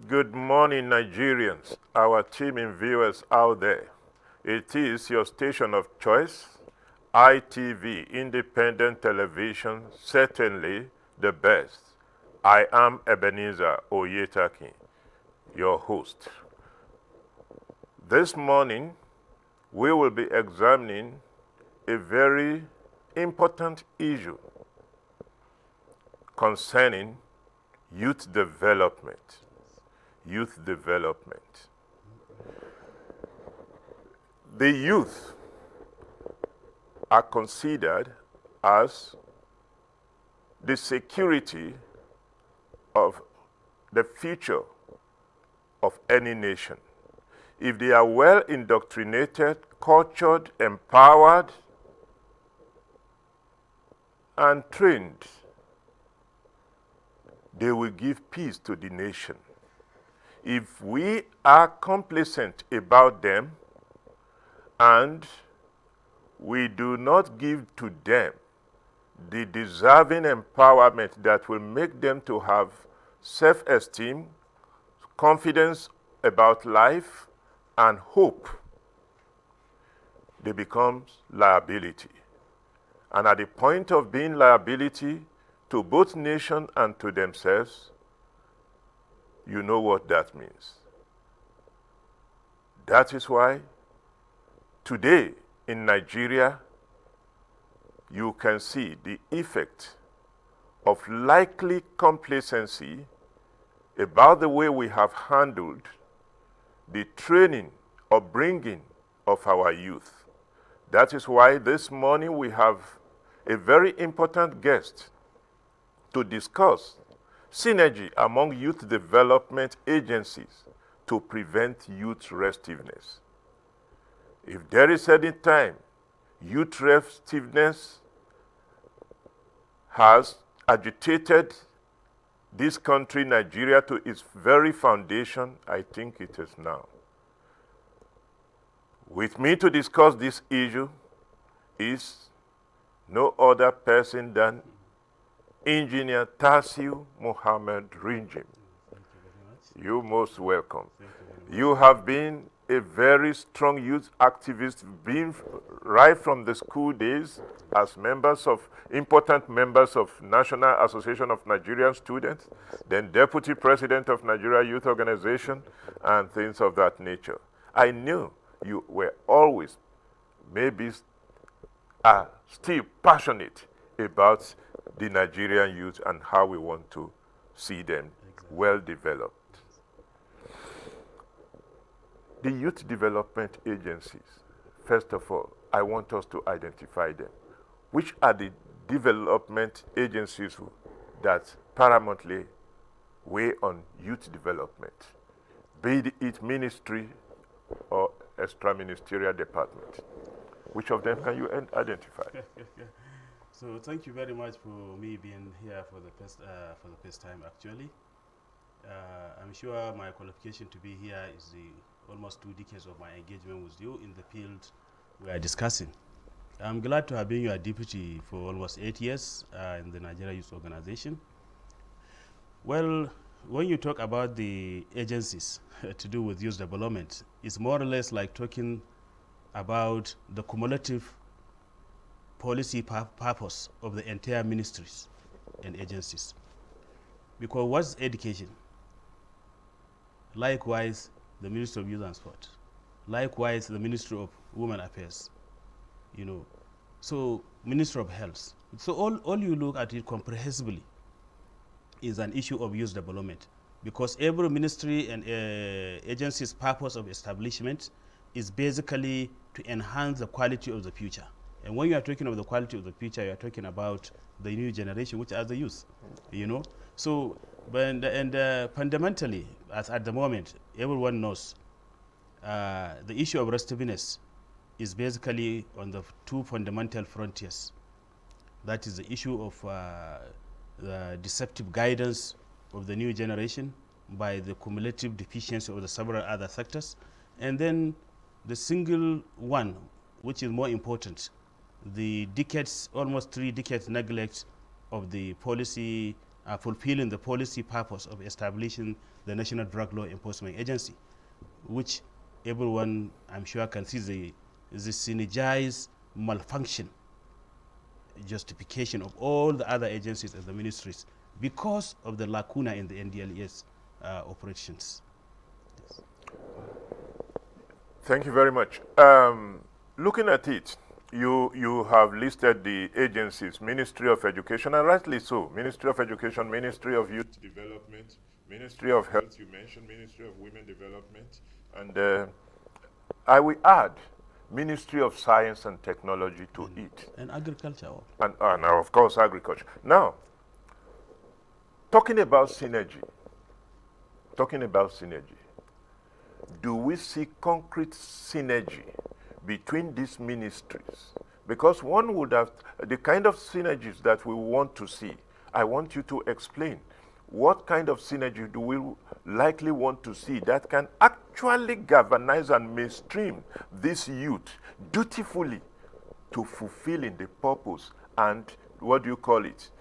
Good morning, Nigerians, our team and viewers out there. It is your station of choice, ITV, Independent Television, certainly the best. I am Ebenezer Oyetaki, your host. This morning, we will be examining a very important issue concerning youth development. Youth development. The youth are considered as the security of the future of any nation. If they are well indoctrinated, cultured, empowered, and trained, they will give peace to the nation. If we are complacent about them and we do not give to them the deserving empowerment that will make them to have self-esteem, confidence about life, and hope, they become liability. And at the point of being liability to both nation and to themselves, you know what that means. That is why today in Nigeria, you can see the effect of likely complacency about the way we have handled the training or bringing of our youth. That is why this morning we have a very important guest to discuss synergy among youth development agencies to prevent youth restiveness. If there is any time youth restiveness has agitated this country, Nigeria, to its very foundation, I think it is now. With me to discuss this issue is no other person than Engineer Tasiu Mohammed Ringim. You're most welcome. You have been a very strong youth activist, been right from the school days as important members of National Association of Nigerian Students, then Deputy President of Nigeria Youth Organization, and things of that nature. I knew you were always, maybe are still passionate about the Nigerian youth and how we want to see them well developed. The youth development agencies, first of all, I want us to identify them. Which are the development agencies that paramountly weigh on youth development, be it ministry or extra-ministerial department? Which of them can you identify? So thank you very much for me being here for the first time. Actually, I'm sure my qualification to be here is the almost 2 decades of my engagement with you in the field we are discussing. I'm glad to have been your deputy for almost 8 years in the Nigeria Youth Organization. Well, when you talk about the agencies to do with youth development, it's more or less like talking about the cumulative policy purpose of the entire ministries and agencies. Because what's education? Likewise, the Ministry of Youth and Sport. Likewise, the Ministry of Women Affairs. So Ministry of Health. So all you look at it comprehensively is an issue of youth development, because every ministry and agency's purpose of establishment is basically to enhance the quality of the future. And when you are talking of the quality of the future, you are talking about the new generation, which are the youth, So, fundamentally, as at the moment, everyone knows the issue of restiveness is basically on the 2 fundamental frontiers. That is the issue of the deceptive guidance of the new generation by the cumulative deficiency of the several other sectors, and then the single one, which is more important, the decades, almost 3 decades neglect of the policy fulfilling the policy purpose of establishing the National Drug Law Enforcement Agency, which everyone, I'm sure, can see the synergized malfunction justification of all the other agencies and the ministries because of the lacuna in the NDLES operations. Yes. Thank you very much. Looking at it, you have listed the agencies, Ministry of Education, and rightly so, Ministry of Education, Ministry of Youth Development, Ministry of Health, you mentioned, Ministry of Women Development, and I will add Ministry of Science and Technology to it. And agriculture. And now, of course, agriculture. Now, talking about synergy, do we see concrete synergy between these ministries? Because one would have, the kind of synergies that we want to see, I want you to explain what kind of synergy do we likely want to see that can actually galvanize and mainstream this youth dutifully to fulfilling the purpose and, what do you call it,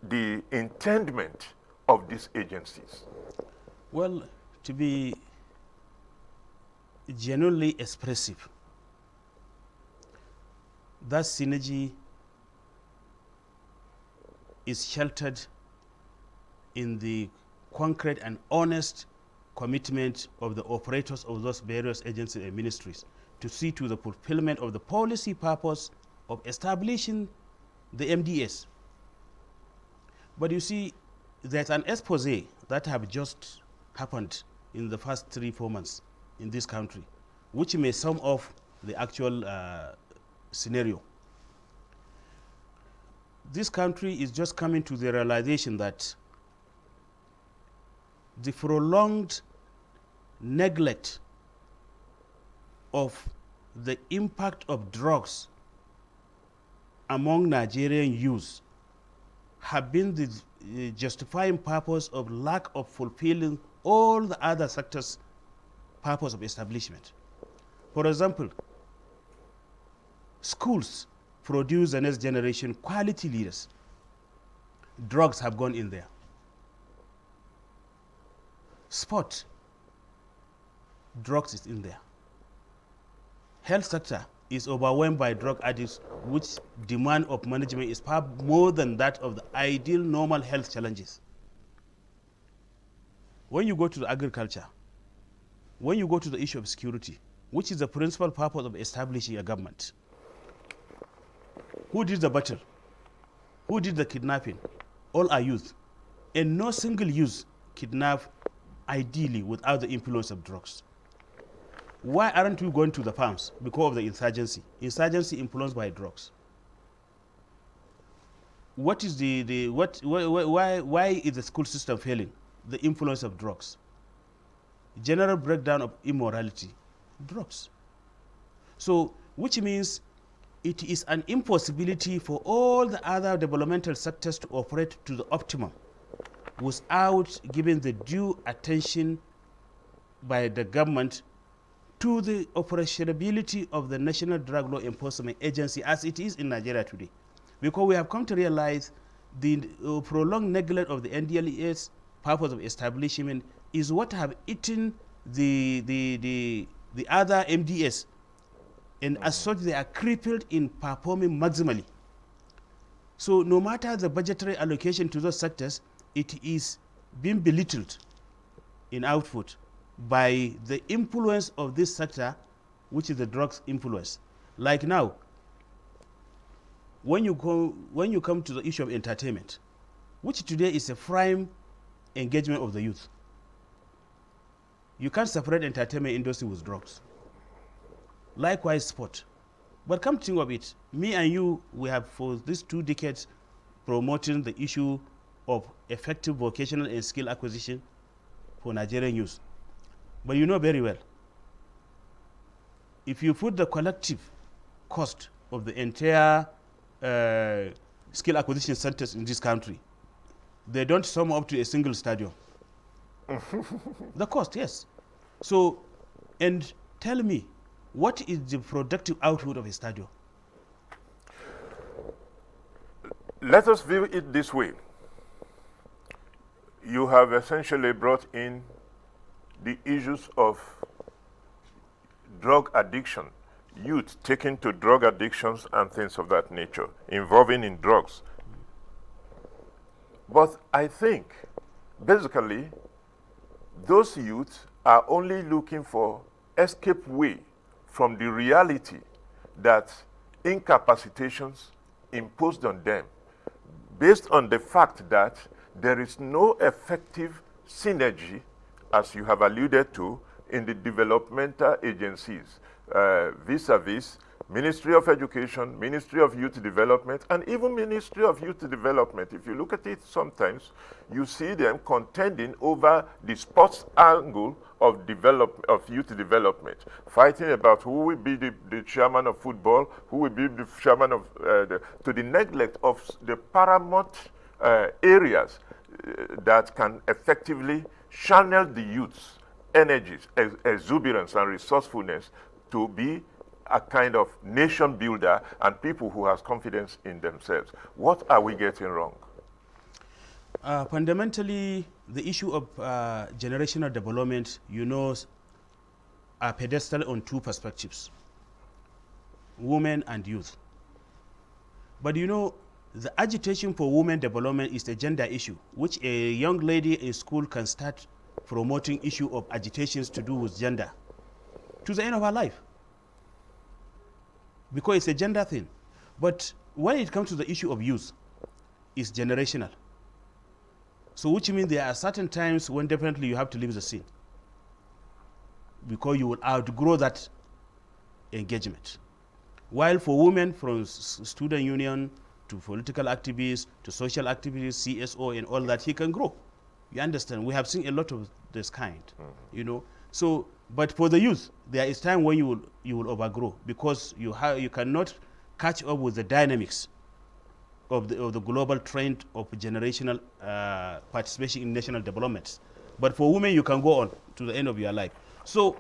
the intendment of these agencies? Well, to be genuinely expressive, that synergy is sheltered in the concrete and honest commitment of the operators of those various agencies and ministries to see to the fulfillment of the policy purpose of establishing the MDS. But you see, there's an expose that have just happened in the first 3-4 months in this country, which may sum up the actual scenario. This country is just coming to the realization that the prolonged neglect of the impact of drugs among Nigerian youth have been the justifying purpose of lack of fulfilling all the other sectors' purpose of establishment. For example, schools produce the next generation quality leaders. Drugs have gone in there. Sport, drugs is in there. Health sector is overwhelmed by drug addicts, which demand of management is far more than that of the ideal normal health challenges. When you go to the agriculture, when you go to the issue of security, which is the principal purpose of establishing a government, who did the battle? Who did the kidnapping? All are youth. And no single youth kidnapped ideally without the influence of drugs. Why aren't we going to the farms? Because of the insurgency. Insurgency influenced by drugs. What is why is the school system failing? The influence of drugs. General breakdown of immorality, drugs. So, which means it is an impossibility for all the other developmental sectors to operate to the optimum without giving the due attention by the government to the operationality of the National Drug Law Enforcement Agency as it is in Nigeria today. Because we have come to realize the prolonged neglect of the NDLES purpose of establishment is what have eaten the other MDS, and as such they are crippled in performing maximally. So no matter the budgetary allocation to those sectors, it is being belittled in output by the influence of this sector, which is the drugs influence. Like now, when you come to the issue of entertainment, which today is a prime engagement of the youth, you can't separate entertainment industry with drugs. Likewise, sport. But come to think of it, me and you, we have for these 2 decades promoting the issue of effective vocational and skill acquisition for Nigerian youth. But you know very well, if you put the collective cost of the entire skill acquisition centers in this country, they don't sum up to a single stadium. The cost, yes. So, and tell me, what is the productive output of a stadium? Let us view it this way. you have essentially brought in the issues of drug addiction, youth taken to drug addictions and things of that nature, involving in drugs. But I think, basically, those youths are only looking for escape way from the reality that incapacitations imposed on them, based on the fact that there is no effective synergy, as you have alluded to, in the developmental agencies, vis-a-vis Ministry of Education, Ministry of Youth Development, and even Ministry of Youth Development. If you look at it sometimes, you see them contending over the sports angle of youth development, fighting about who will be the chairman of football, who will be the chairman of, to the neglect of the paramount areas that can effectively channel the youth's energies, exuberance, and resourcefulness to be a kind of nation builder and people who has confidence in themselves. What are we getting wrong? Fundamentally, the issue of generational development, are pedestal on two perspectives, women and youth. But the agitation for women development is a gender issue, which a young lady in school can start promoting issue of agitations to do with gender to the end of her life, because it's a gender thing. But when it comes to the issue of youth, it's generational. So which means there are certain times when definitely you have to leave the scene, because you will outgrow that engagement. While for women, from student union to political activists to social activities, CSO and all that, he can grow. You understand? We have seen a lot of this kind, So, but for the youth, there is time when you will overgrow, because you cannot catch up with the dynamics of the global trend of generational participation in national developments. But for women, you can go on to the end of your life. So,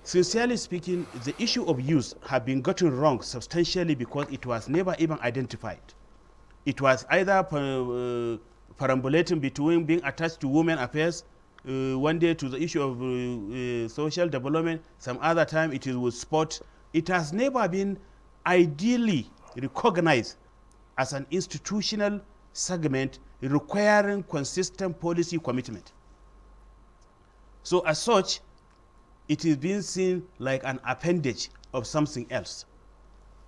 sincerely speaking, the issue of youth have been gotten wrong substantially, because it was never even identified. It was either perambulating between being attached to women affairs, one day to the issue of social development, some other time it is with sport. It has never been ideally recognized as an institutional segment requiring consistent policy commitment. So as such, it is being seen like an appendage of something else,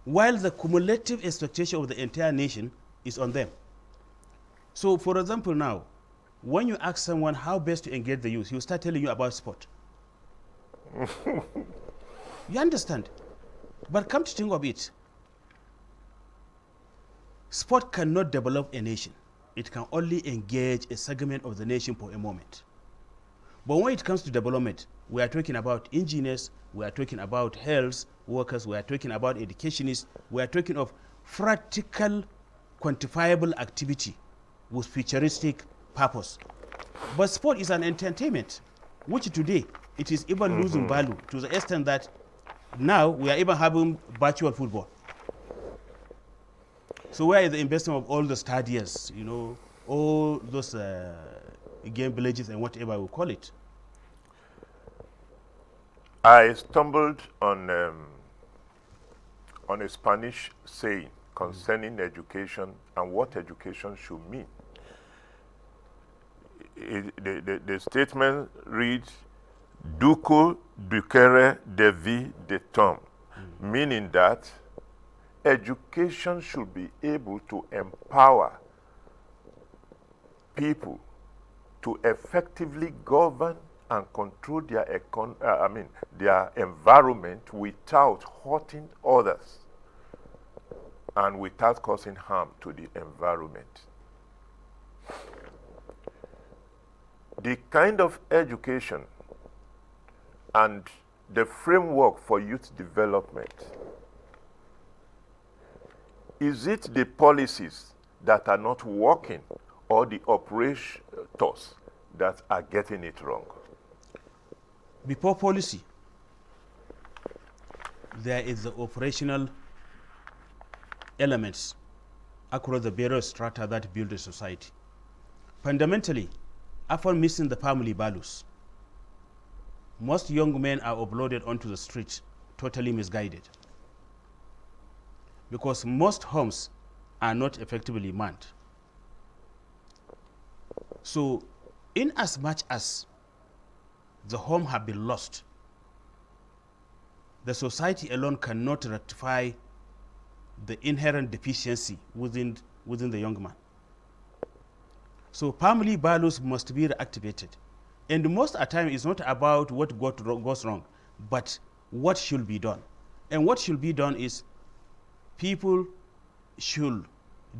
while the cumulative expectation of the entire nation is on them. So for example now, when you ask someone how best to engage the youth, he will start telling you about sport. You understand? But come to think of it, sport cannot develop a nation. It can only engage a segment of the nation for a moment. But when it comes to development, we are talking about engineers, we are talking about health workers, we are talking about educationists, we are talking of practical, quantifiable activity with futuristic purpose. But sport is an entertainment, which today it is even losing value, to the extent that now we are even having virtual football. So where is the investment of all the stadiums, all those game villages and whatever we call it? I stumbled on a Spanish saying concerning education and what education should mean. The statement reads, "Duco ducere devi de tom," meaning that education should be able to empower people to effectively govern and control their environment without hurting others and without causing harm to the environment. The kind of education and the framework for youth development, is it the policies that are not working or the operators that are getting it wrong? Before policy, there is the operational elements across the various strata that build a society. Fundamentally, upon missing the family values, most young men are uploaded onto the street totally misguided, because most homes are not effectively manned. So, in as much as the home have been lost, the society alone cannot rectify the inherent deficiency within the young man. So family values must be reactivated. And most of the time, it's not about what goes wrong, but what should be done. And what should be done is people should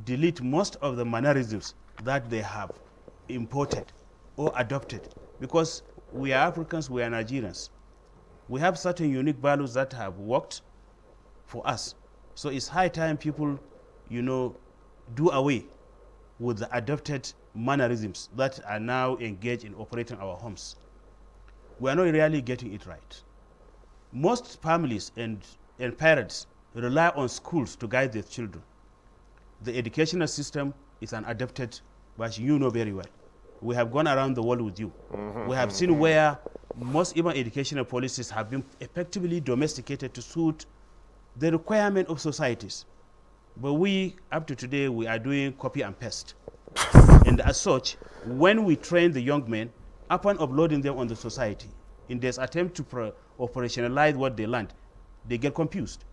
delete most of the mannerisms that they have imported or adopted, because we are Africans, we are Nigerians. We have certain unique values that have worked for us. So it's high time people, do away with the adopted mannerisms that are now engaged in operating our homes. We are not really getting it right. Most families and parents rely on schools to guide their children. The educational system is an adopted version, you know very well. We have gone around the world with you. We have seen where most even educational policies have been effectively domesticated to suit the requirement of societies. But we, up to today, we are doing copy and paste. And as such, when we train the young men, upon uploading them on the society, in this attempt to operationalize what they learned, they get confused.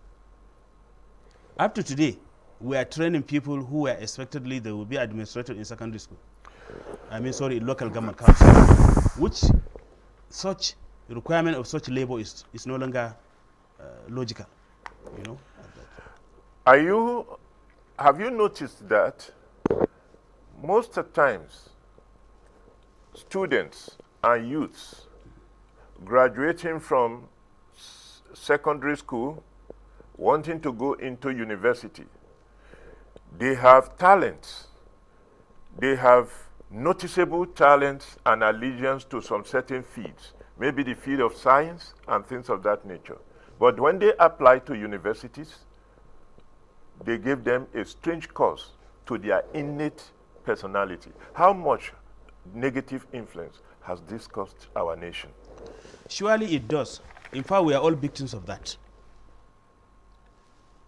Up to today, we are training people who are expectedly they will be administrated in secondary school. Local government council, which such requirement of such labor is no longer logical, Have you noticed that most of the times students and youths graduating from secondary school, wanting to go into university, they have talents, they have noticeable talents and allegiance to some certain fields, maybe the field of science and things of that nature. But when they apply to universities, they give them a strange course to their innate personality. How much negative influence has this cost our nation? Surely it does. In fact, we are all victims of that.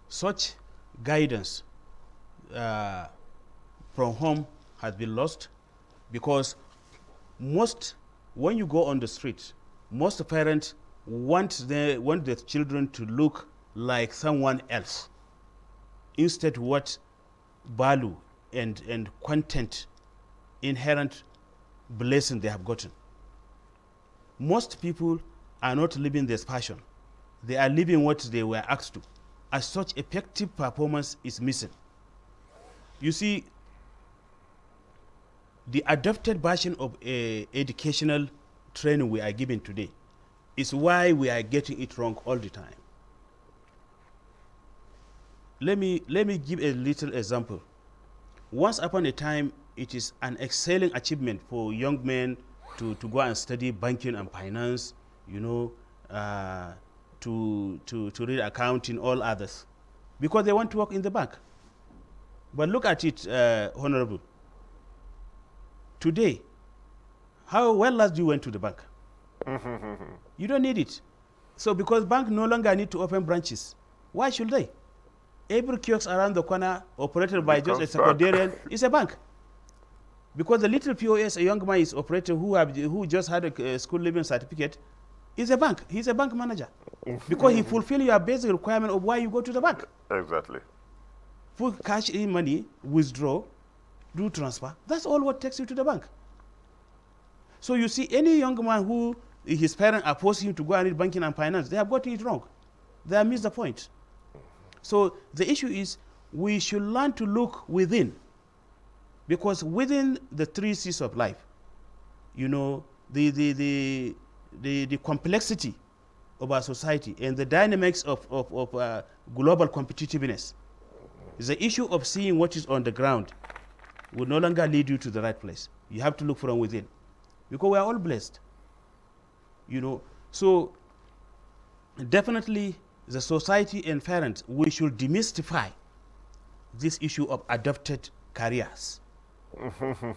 Such guidance from home has been lost, because when you go on the street, most parents want their children to look like someone else, instead what value and content inherent blessing they have gotten. Most people are not living this passion. They are living what they were asked to. As such, effective performance is missing. You see, the adopted version of educational training we are given today is why we are getting it wrong all the time. Let me give a little example. Once upon a time, it is an excelling achievement for young men to go and study banking and finance, to read accounting, all others, because they want to work in the bank. But look at it, Honorable. Today, how well last you went to the bank? You don't need it. So because bank no longer need to open branches, why should they? Every kiosk around the corner operated by just a secretarian is a bank. Because the little POS a young man is operating who just had a school living certificate is a bank. He's a bank manager. Because he fulfills your basic requirement of why you go to the bank. Exactly. Put cash in money, withdraw, do transfer. That's all what takes you to the bank. So you see, any young man who his parents are forcing him to go and read banking and finance, they have gotten it wrong. They have missed the point. So the issue is we should learn to look within, because within the 3 C's of life, the complexity of our society and the dynamics of global competitiveness, is the issue of seeing what is on the ground will no longer lead you to the right place. You have to look from within, because we are all blessed. So definitely the society and parents, we should demystify this issue of adopted careers.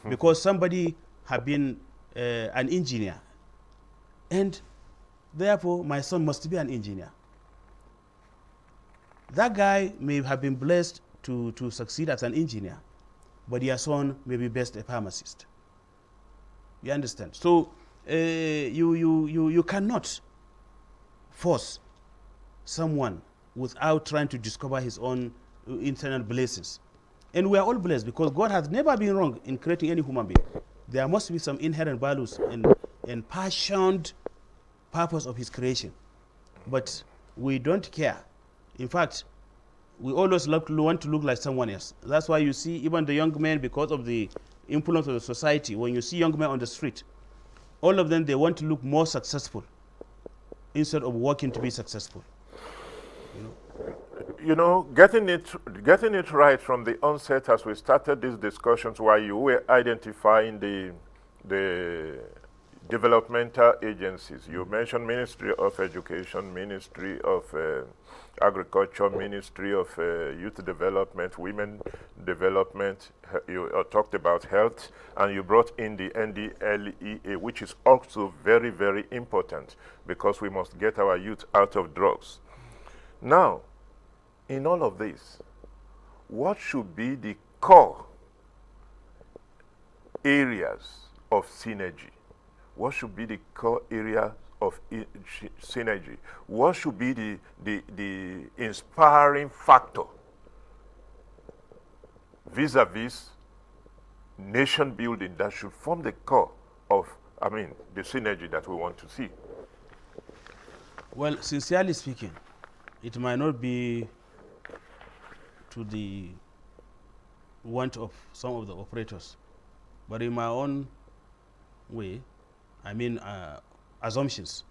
because somebody have been an engineer, and therefore my son must be an engineer. That guy may have been blessed to succeed as an engineer, but your son may be best a pharmacist. You understand? So you cannot force someone without trying to discover his own internal blessings. And we are all blessed because God has never been wrong in creating any human being. There must be some inherent values and passionate purpose of his creation. But we don't care. In fact, we always want to look like someone else. That's why you see even the young men, because of the influence of the society, when you see young men on the street, all of them, they want to look more successful instead of working to be successful. You know, getting it right from the onset as we started these discussions, while you were identifying the developmental agencies. You mentioned Ministry of Education, Ministry of Agriculture, Ministry of Youth Development, Women Development. You talked about health, and you brought in the NDLEA, which is also very, very important because we must get our youth out of drugs. Now, in all of this, what should be the core areas of synergy? What should be the core area of synergy? What should be the inspiring factor vis-a-vis nation building that should form the core of, the synergy that we want to see? Well, sincerely speaking, it might not be to the want of some of the operators, but in my own way, assumptions,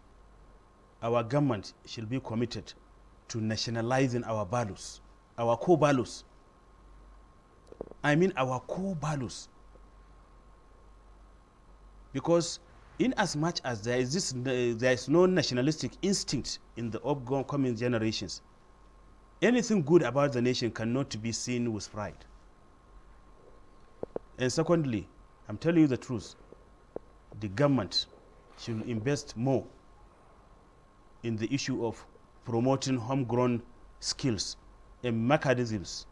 our government should be committed to nationalizing our values, our core values. Our core values. Because in as much as there is no nationalistic instinct in the upcoming generations, anything good about the nation cannot be seen with pride. And secondly, I'm telling you the truth, the government should invest more in the issue of promoting homegrown skills and mechanisms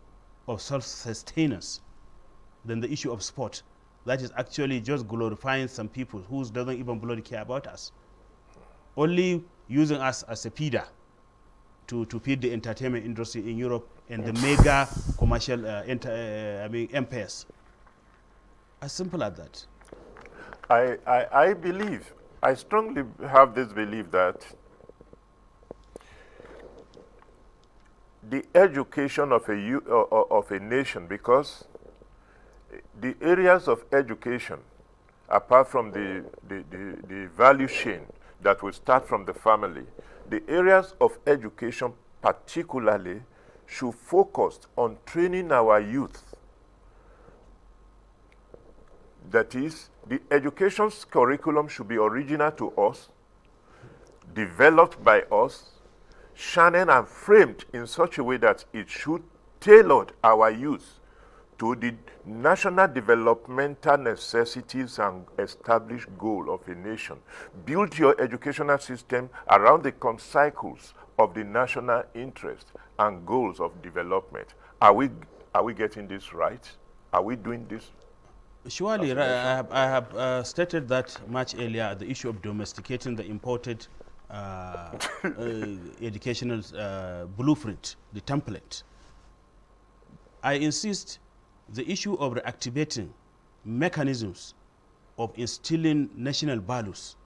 of self-sustenance than the issue of sport. That is actually just glorifying some people who doesn't even bloody care about us. Only using us as a feeder to feed the entertainment industry in Europe and the mega commercial empires. As simple as that. I believe, I strongly have this belief that the education of a nation, because the areas of education, apart from the value chain that will start from the family, the areas of education particularly should focus on training our youth. That is, the education curriculum should be original to us, developed by us, sharpened and framed in such a way that it should tailor our youth to the national developmental necessities and established goal of a nation. Build your educational system around the cycles of the national interest and goals of development. Are we getting this right? Are we doing this? Surely, I have stated that much earlier, the issue of domesticating the imported educational blueprint, the template. I insist the issue of reactivating mechanisms of instilling national values,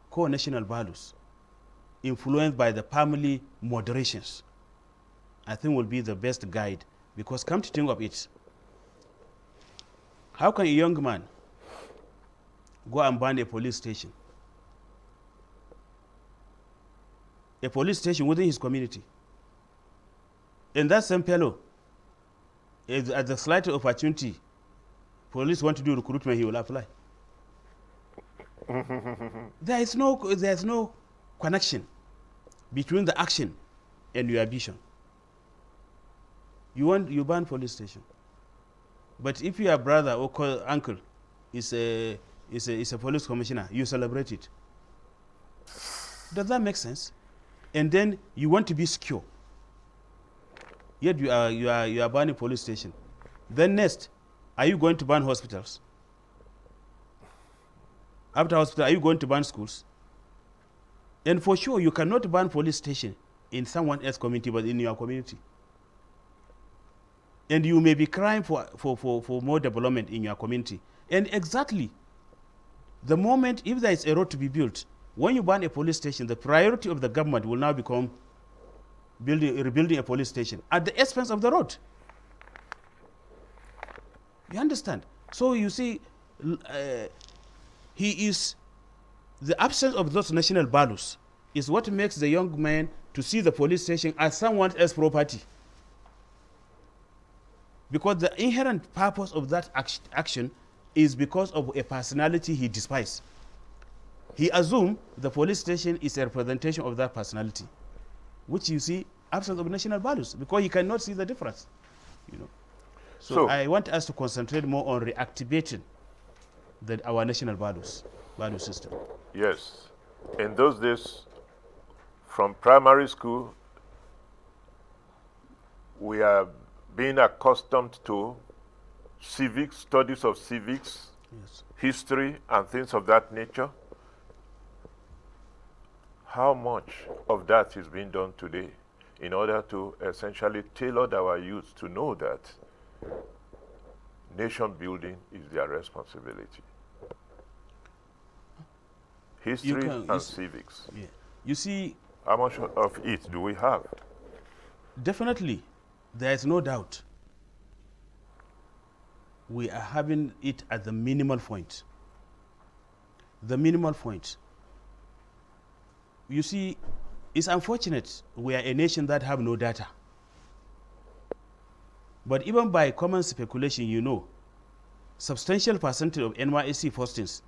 core national values, influenced by the family moderations, I think will be the best guide. Because come to think of it, how can a young man go and burn a police station? A police station within his community. And that same fellow, at the slightest opportunity, police want to do recruitment, he will apply. There is no connection between the action and your ambition. You ban police station. But if your brother or uncle is a police commissioner, you celebrate it. Does that make sense? And then you want to be secure. Yet you are banning police station. Then next, are you going to ban hospitals? After hospital, are you going to ban schools? And for sure, you cannot ban police station in someone else's community, but in your community. And you may be crying for more development in your community. And exactly, the moment, if there is a road to be built, when you ban a police station, the priority of the government will now become rebuilding a police station at the expense of the road. You understand? So you see, the absence of those national values is what makes the young man to see the police station as someone else's property. Because the inherent purpose of that action is because of a personality he despises. He assumes the police station is a representation of that personality, which you see absence of national values, because he cannot see the difference. So I want us to concentrate more on reactivating our national value system. Yes. In those days, from primary school, we are being accustomed to civics, studies of civics, Yes. history, and things of that nature. How much of that is being done today in order to essentially tailor our youth to know that nation building is their responsibility? History and civics. Yeah. You see, how much of it do we have? Definitely, there is no doubt we are having it at the minimal point. The minimal point. You see, it's unfortunate we are a nation that have no data. But even by common speculation, substantial percentage of NYSC postings,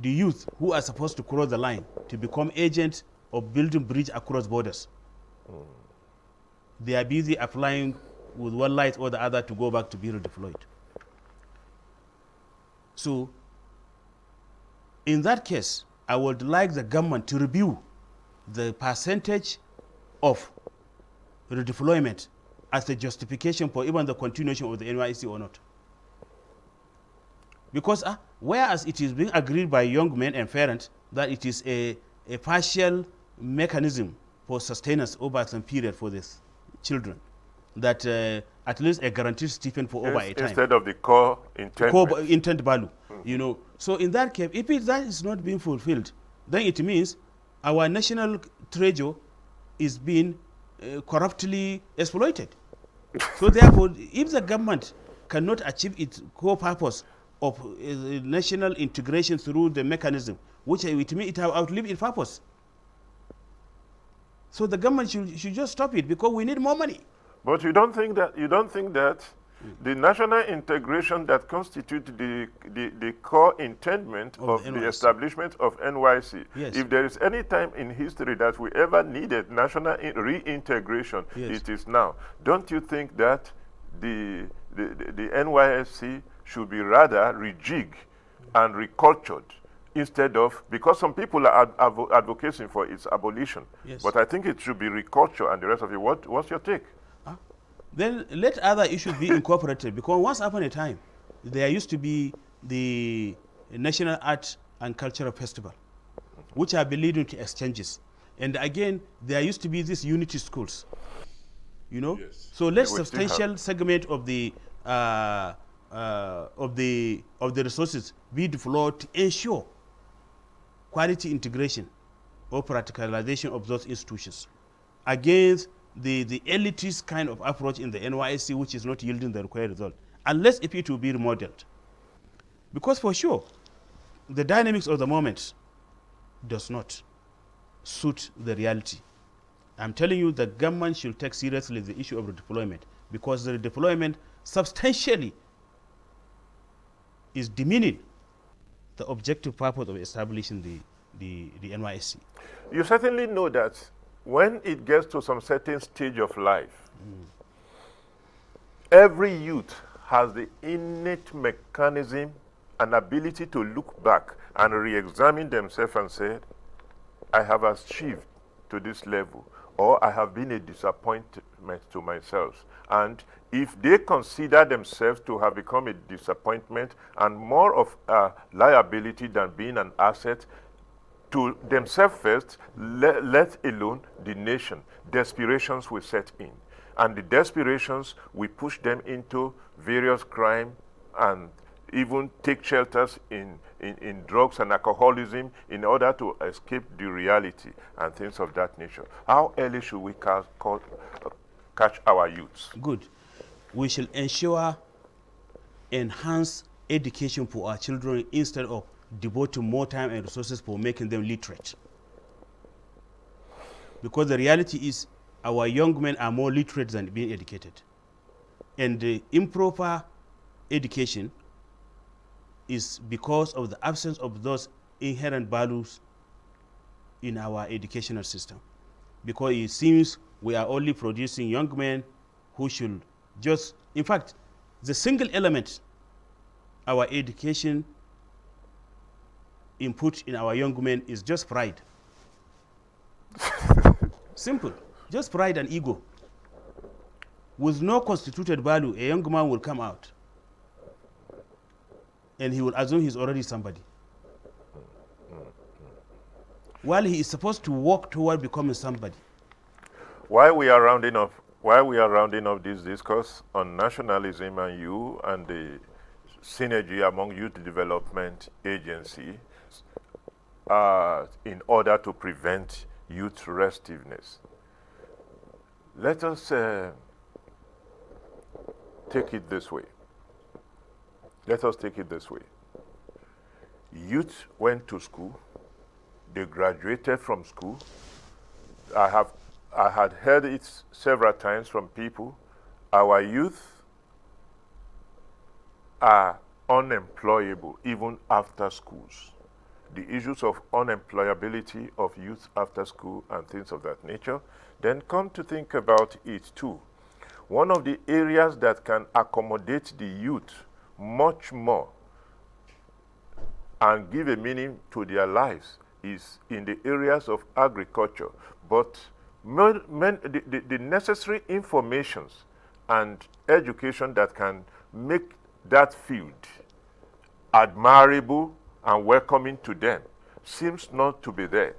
the youth who are supposed to cross the line to become agents of building bridge across borders, they are busy applying with one light or the other to go back to be redeployed. So, in that case, I would like the government to review the percentage of redeployment as a justification for even the continuation of the NYSC or not. Because whereas it is being agreed by young men and parents that it is a partial mechanism for sustenance over some period for these children, that at least a guaranteed stipend for over a time. Instead of the core intent. Core intent value, So in that case, if that is not being fulfilled, then it means our national treasure is being corruptly exploited. So therefore, if the government cannot achieve its core purpose of national integration through the mechanism, which it means it have outlived its purpose. So the government should just stop it, because we need more money. But you don't think that the national integration that constitutes the core intendment of the establishment of NYC, yes. If there is any time in history that we ever needed national reintegration, yes. It is now. Don't you think that the NYSC should be rather rejigged and recultured, instead of, because some people are advocating for its abolition, yes. But I think it should be recultured and the rest of it. What's your take? Then let other issues be incorporated, because once upon a time, there used to be the National Art and Cultural Festival, which have been leading to exchanges. And again, there used to be these unity schools, Yes. So let substantial segment of the resources be deployed to ensure quality integration or practicalization of those institutions against the elitist kind of approach in the NYSC, which is not yielding the required result, unless if it will be remodeled. Because for sure, the dynamics of the moment does not suit the reality. I'm telling you, the government should take seriously the issue of redeployment, because the redeployment substantially is demeaning the objective purpose of establishing the NYSC. You certainly know that when it gets to some certain stage of life, every youth has the innate mechanism and ability to look back and re-examine themselves and say, I have achieved to this level, or I have been a disappointment to myself. And if they consider themselves to have become a disappointment and more of a liability than being an asset to themselves first, let alone the nation, desperations will set in. And the desperations will push them into various crime and even take shelters in drugs and alcoholism in order to escape the reality and things of that nature. How early should we catch our youths? Good. We shall ensure enhanced education for our children instead of devoting more time and resources for making them literate. Because the reality is our young men are more literate than being educated. And the improper education is because of the absence of those inherent values in our educational system. Because it seems we are only producing young men who should just, in fact, the single element our education input in our young men is just pride. Simple, just pride and ego. With no constituted value, a young man will come out and he will assume he's already somebody. While he is supposed to work toward becoming somebody. While we are rounding up this discourse on nationalism and you and the synergy among youth development agencies in order to prevent youth restiveness, let us take it this way. Let us take it this way. Youth went to school. They graduated from school. I had heard it several times from people. Our youth are unemployable even after schools. The issues of unemployability of youth after school and things of that nature. Then come to think about it too. One of the areas that can accommodate the youth much more and give a meaning to their lives is in the areas of agriculture. But the necessary informations and education that can make that field admirable and welcoming to them seems not to be there.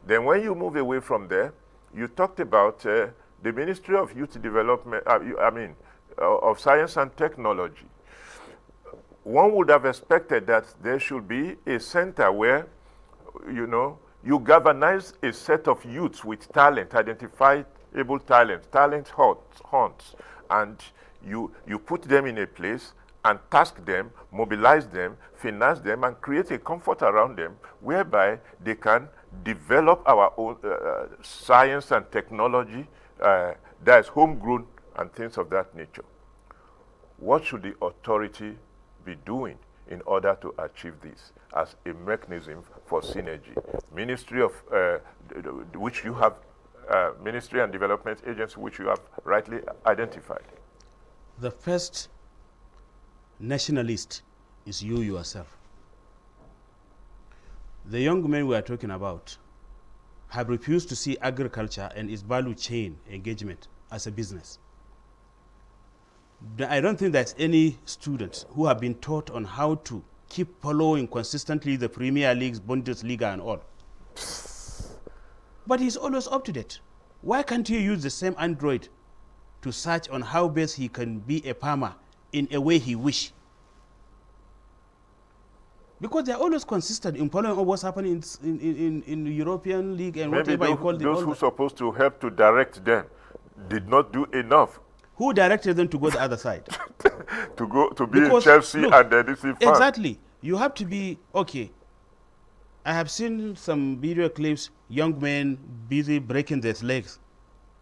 Then when you move away from there, you talked about the Ministry of Youth Development, of Science and Technology. One would have expected that there should be a center where, you galvanize a set of youths with talent, identifiable talent hunts, and you put them in a place and task them, mobilize them, finance them, and create a comfort around them whereby they can develop our own science and technology that is homegrown and things of that nature. What should the authority be doing in order to achieve this as a mechanism for synergy? Ministry of which you have, Ministry and Development Agency, which you have rightly identified. The first nationalist is you yourself. The young men we are talking about have refused to see agriculture and its value chain engagement as a business. I don't think there's any students who have been taught on how to keep following consistently the Premier Leagues, Bundesliga and all. But he's always up to date. Why can't you use the same Android to search on how best he can be a farmer in a way he wish? Because they're always consistent in following what's happening in the European League and Maybe whatever you call it. Those who are supposed to help to direct them did not do enough. Who directed them to go the other side? to be in Chelsea and the DC fan. Exactly. You have to be, okay. I have seen some video clips, young men busy breaking their legs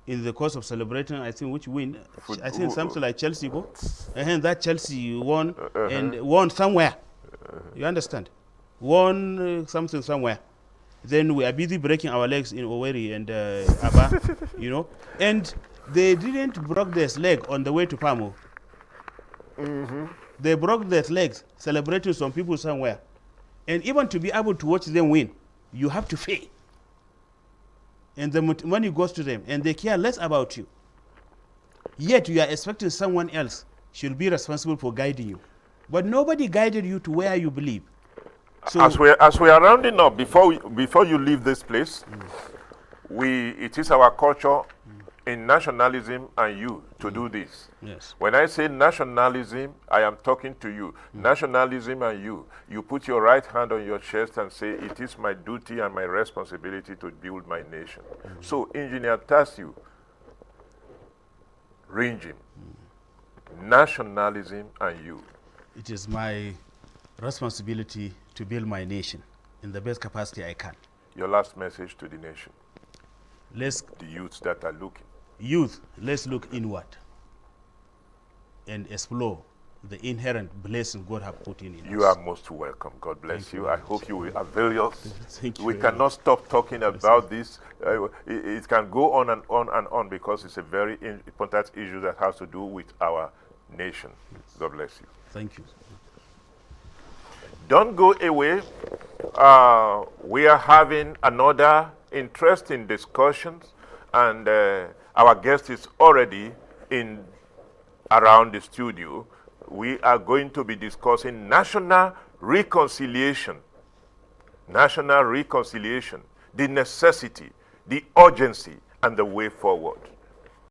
in the course of celebrating, I think, which win. I think something like Chelsea go. And that Chelsea won and won somewhere. You understand? Won something somewhere. Then we are busy breaking our legs in Owerri and Aba, And they didn't break their leg on the way to Pamo. They broke their legs celebrating some people somewhere. And even to be able to watch them win, you have to pay. And the money goes to them, and they care less about you. Yet you are expecting someone else should be responsible for guiding you. But nobody guided you to where you believe. So as we are rounding up, before you leave this place, it is our culture in nationalism and you to do this. yes, When I say nationalism, I am talking to you. Nationalism and you put your right hand on your chest and say, it is my duty and my responsibility to build my nation. So, Engineer Tasiu, Ringim, nationalism and you. it is my responsibility to build my nation in the best capacity I can. Your last message to the nation, Let's the youths that are looking. Youth, let's look inward and explore the inherent blessing God has put in You us. are most welcome. God bless Thank you. you I very hope you will avail yourself. Thank you We very cannot stop talking about this. It can go on and on and on because it's a very important issue that has to do with our nation. God bless you. Thank you. Don't go away. We are having another interesting discussion, and our guest is already around the studio. We are going to be discussing national reconciliation. National reconciliation, the necessity, the urgency, and the way forward.